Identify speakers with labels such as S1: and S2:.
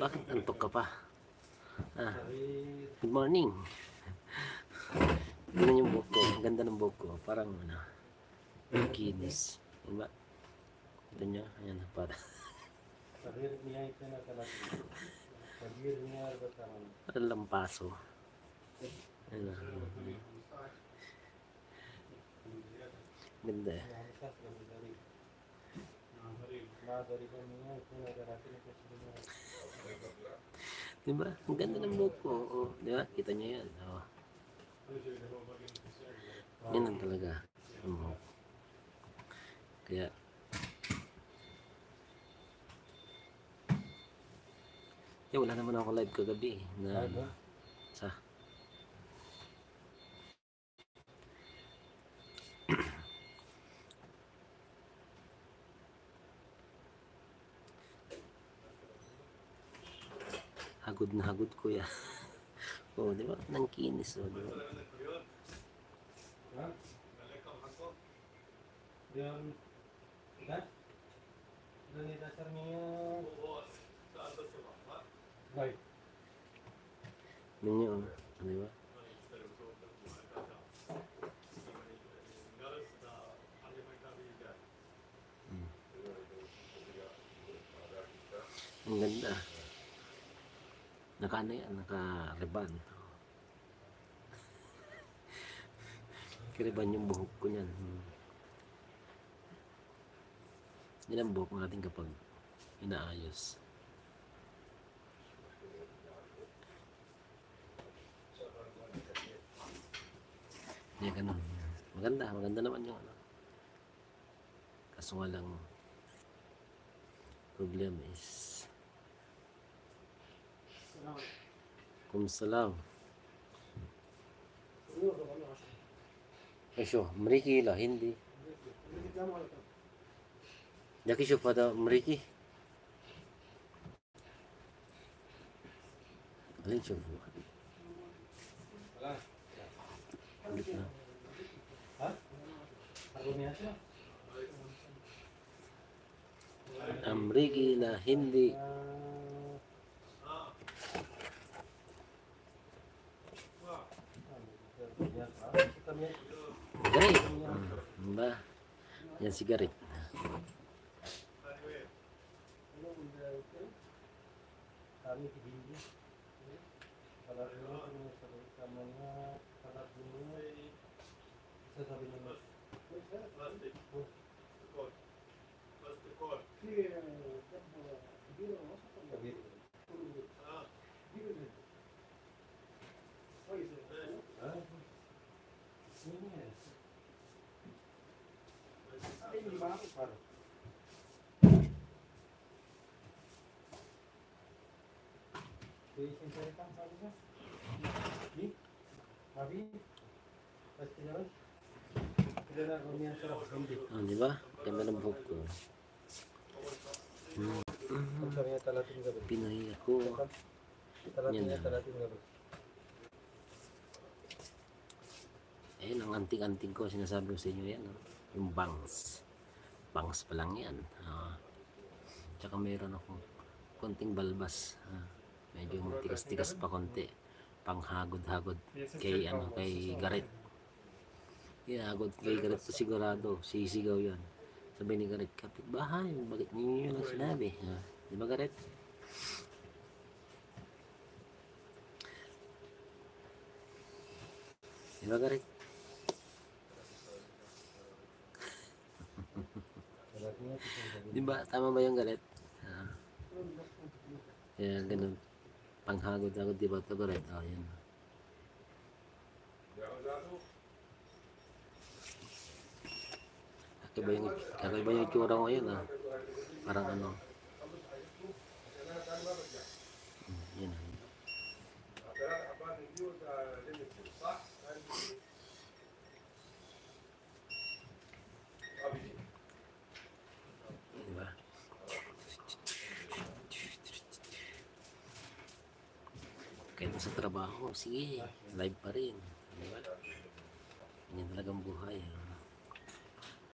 S1: Bakit antok ka pa? Good morning. Tignan yung buhok ko. Ang ganda ng buhok ko. Parang kinis. Diba? Ito nyo. Ayan. Para. Parang lampaso. Ayan. Ganda eh. Diba? Ang ganda ng buhok ko. Oh, diba? Kita nyo yan. Oh. Yan lang talaga ang buhok. Kaya wala naman ako live kagabi na sa hagod na hagod ko ya. Oh, di ba? Nang kinis, oh, di ba? Ninyo, di ba? Ang ganda. Naka ano yan, naka-reban. Kiriban yung buhok ko niyan. Yan ang buhok natin kapag inaayos. Yan, ganun. Maganda naman yung ano. Kaso walang problem is Kumsalam. Aisyo, Mriki lah hindi. Jaki siya pada Mriki. Alin siya po? Ulit na. Amriki lah hindi. Garit. Ba? Yan si Garit. Oh, di ba? Ganda ng buhok ko. Pinoy ako. Yan na. Ayun ang anting-anting ko. Sinasabi ko sa inyo yan. Yung bangs. Bangs pa lang yan. Tsaka mayroon akong konting balbas. Medyo tigas-tigas pa konti. Panghagod-hagod kay Garit. Hagod kay Garit to sigurado. Sisigaw yan. Sabi ni Garit, kapitbahay, bakit niyo lang sinabi? Di ba Garit? Di ba Garit? Di ba? Tama ba yung Garit? Kaya ganun. Panghagod-hagod, di ba ito Garit? Yan. Kakaiba yung itsura ko yun parang ano. Yan diba? Kahit sa trabaho, sige, live pa rin. Diba? Ganyan talagang buhay.